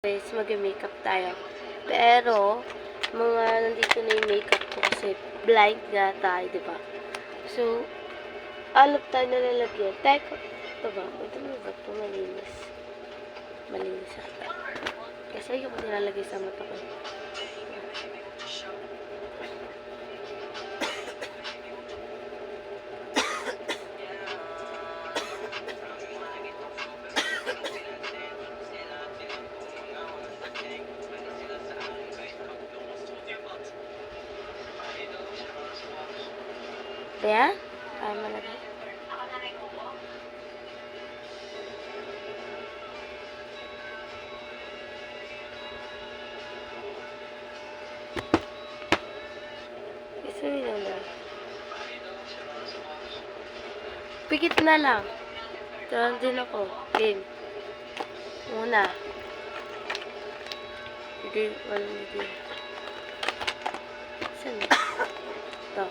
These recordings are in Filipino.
Guys, mag-makeup tayo. Pero, nandito na yung makeup ko kasi blind nga tayo, diba? So, alap tayo na lalagyan. Teka, ito ba? Ito ba ito? Malinis. Malinis ata. Kasi yung nilalagay sa mata ko. Kaya? Ay, malagay. Gusto nila na. Pikit na lang. Turan din ako. Game. Muna. Hindi, walang hindi. Saan? Ito.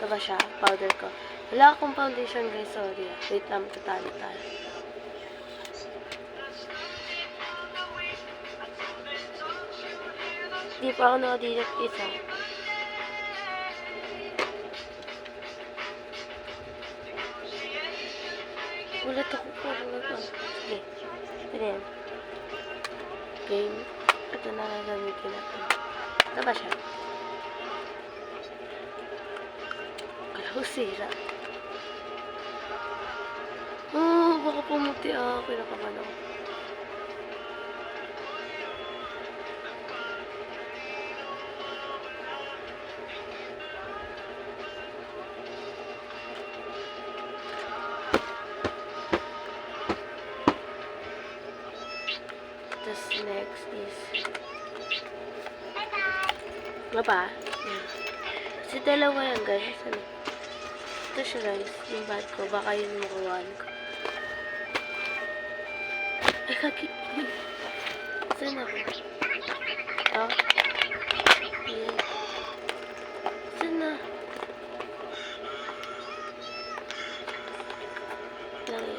Ito ba siya? Powder ko. Wala akong foundation guys, sorry. Wait lang, tatalo tayo. Hindi pa ako nakadilat isa. Ulit ako po. Sige. Ito yan. Game. Ito na gagamitin natin. Ito ba siya? Sira. Baka pumuti ako. Pinakaman ako. Tapos next is Mapa? Kasi dalawa yan guys. Ano? Ito siya guys, yung bad ko, baka yun makuhaan ko. Ay, kaki... Saan ako? Oh? Yan. Saan na?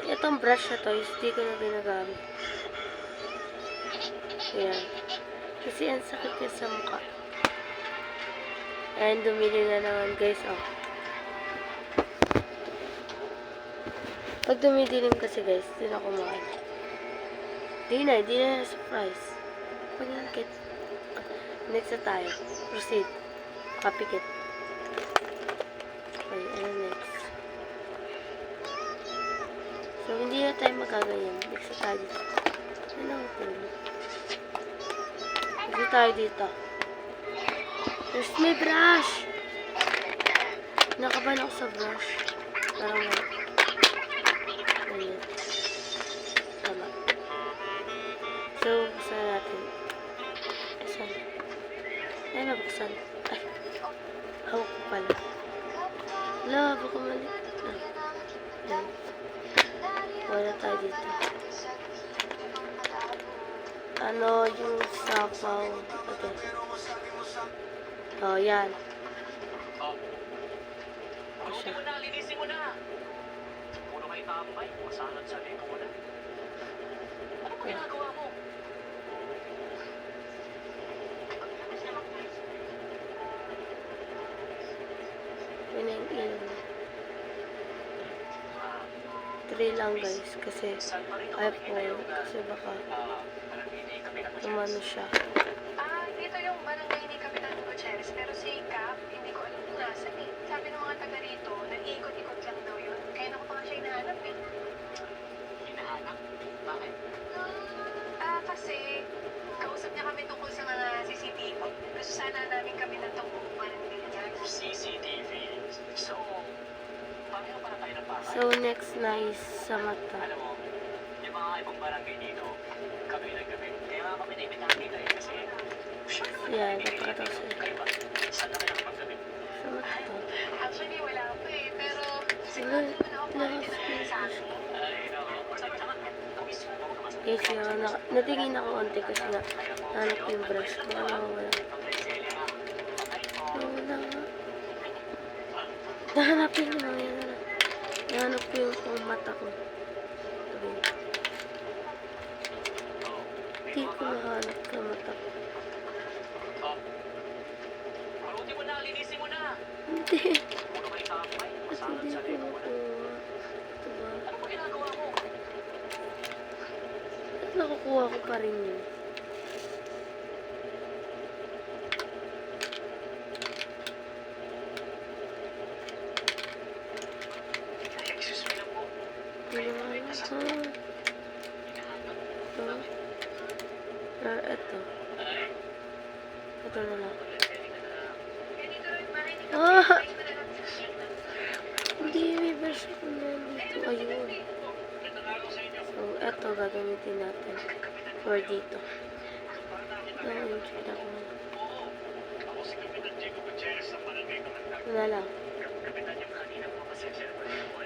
Itong brush na to, hindi ko na ginagamit. Ayan. Kasi ang sakit niya sa mukha. Ayan, dumili na naman guys, oh. Pag dumidilim kasi guys, hindi na kumain. Hindi na surprise. Pag-ingkit. Next na tayo. Proceed. Kapikit. Okay, ano next? So, hindi na tayo magkaganyan. Next na tayo dito. Ano ang pili? Next na tayo dito. There's my brush! Nakaban ako sa brush. Parang wala. Ayan. Tama. So, buksan natin. Asan? Ay, nabuksan. Ay. Hawak ko pala. Wala, baka mali. Ayan. Wala tayo dito. Ano yung sapaw? Okay. Oh, yan. Mabuti mo na, linisin mo na. Puro kayo tambay, masalad sa libo mo na. Ano pa ginagawa mo? Yun ang ilong. 3 lang guys, kasi iPhone, kasi baka umano siya. Dito yung barangay ni Kapitan Gutierrez, pero si Cap, hindi ko alam kung nasan eh. Sabi ng mga taga rito, nag-iikot-ikot lang daw yun. Kaya naku pa nga siya hinahanap eh. Hinahanap? Bakit? Kasi kausap niya kami tungkol sa mga CCTV. Gusto sana namin kami ng tungkol barangay niya. CCTV? So, pareho para tayo ng bahay? So, next na is sa mata. Alam mo, yung mga ibang barangay dito, gabi na gabi. Kaya nga kami naibitahan dito eh, kasi Yan, napakataw sila. kayo ba? Saan na kayo nakapaggabi? Sa mata to. Actually, wala pa eh. Pero Siguro, siguro naman ako lakas pwede sa akin. Ay, naku. Sabi naman, tawis mo ako naman. guys, yun, natingin ako konti kasi na hanap yung brush ko. Ano, wala. Wala nga. Nahanapin ko na yan. Nahanap ko yung mata ko. Sabi. Hindi ko nahanap ka mata ko. Oh. Maruti mo na, linisin mo na. Hindi. Puno kayo tambay, Ba't masalat hindi sa ko lipunan. nakuha? Diba? Ano ba ginagawa mo? Ba't nakukuha ko pa rin yun? Excuse me lang po. Hindi na nga. Eto. Ito na lang. Ganito lang yung bahay ni Ah! Kapit. Ayos mo na lang. Hindi, may version ko na dito. Ayun. So, eto gagamitin natin. For dito. Ayun, check ako. Ako si Kapitan Diego Gutierrez ng Barangay Kamandag. Ito na lang. Kapitan yung kanina mga pasensya na pala po.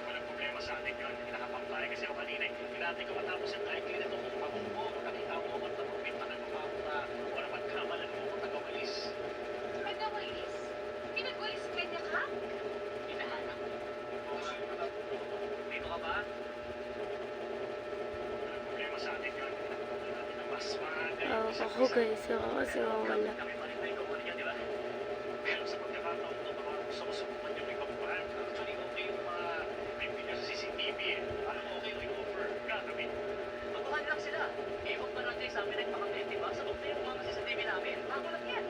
Walang problema sa atin yun. Nakapampay kasi ako kanina. Pinatay ko matapos yung dry clean itong pagpapong mo. Nakita mo ako at napagpintakan ko pa ako na wala magkamalan mo kung tagawalis. Nagkawalis? Pinagwalis ka niya ka? Hinahanap. Dito ka ba? Walang problema sa atin yun. Natin ang mas maaga. Ako guys, ako kasi mawala. Kami pa rin tayo kawal yan, di ba? Pero sa pagkakataon to, baka gusto ko subukan yung may pagpapaan. Actually, okay yung mga may video sa CCTV eh. Parang okay yung offer. Gagawin. Baguhan lang sila. Ihok pa natin sa amin nagpakabit, di ba? Sabog na yung mga CCTV namin. Bago lang yan.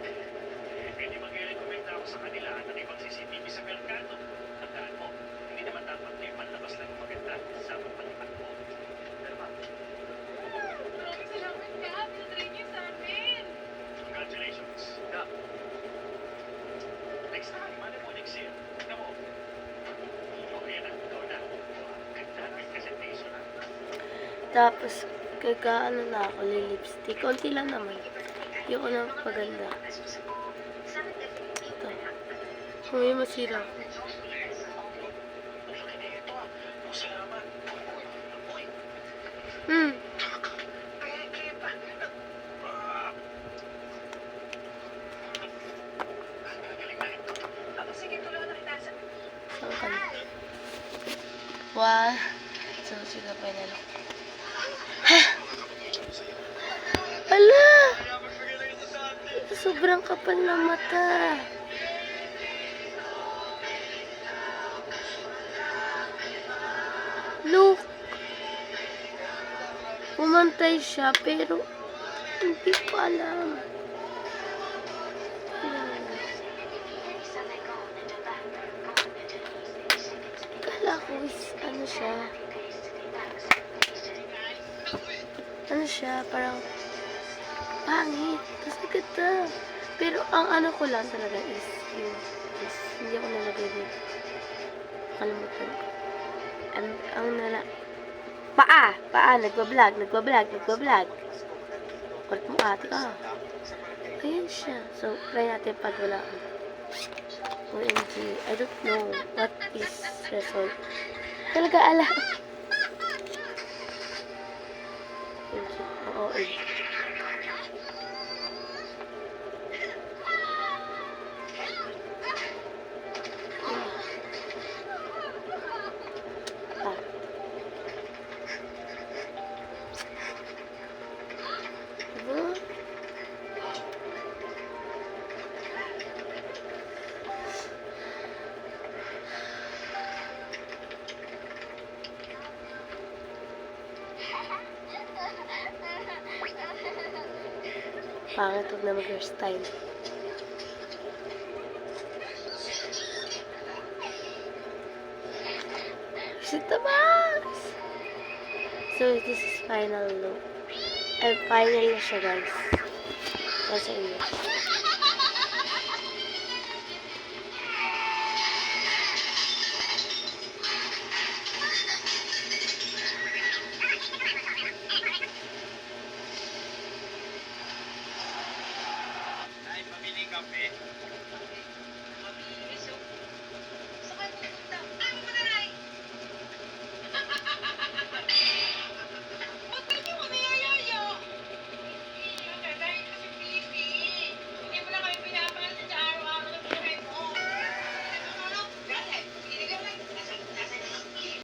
Pwede mag-recommend ako sa kanila ng ibang CCTV sa merkado. Tandaan mo, hindi naman dapat na yung panlabas lang yung maganda sa pagpalipan mo. Pero ba? Maraming salamat ka. Pinatry niyo sa amin. Congratulations. Gab. Next time, ano mo next year? Tignan mo. Okay na, ikaw na. Ganda ng presentation na. Tapos, ano na ako, lipstick. Konti lang naman. Yung ko na paganda. Ito. Kung may masira ako. Ang laki na ito ah. Salamat. Uy, peke pa. Galing na ito. Sige, tulungan na kita sa... Saan ka na? One. So, sige pa na lang. Ala! Sobrang kapal na mata. Look! Pumantay siya, pero hindi ko alam. Kala ko is, ano siya, parang pangit. Kasi ganda. Pero ang ano ko lang talaga is, hindi ako nalagay dito. Kalimutan ko. Ang paa, nagbablog. Kulit mo ate ka. Ayan siya. So, try natin pag wala. OMG, I don't know what is result. Talaga alam. Oo, pangit huwag na mag-hairstyle. Sita Max! So, this is final look. And final na siya, guys. Nasa iyo.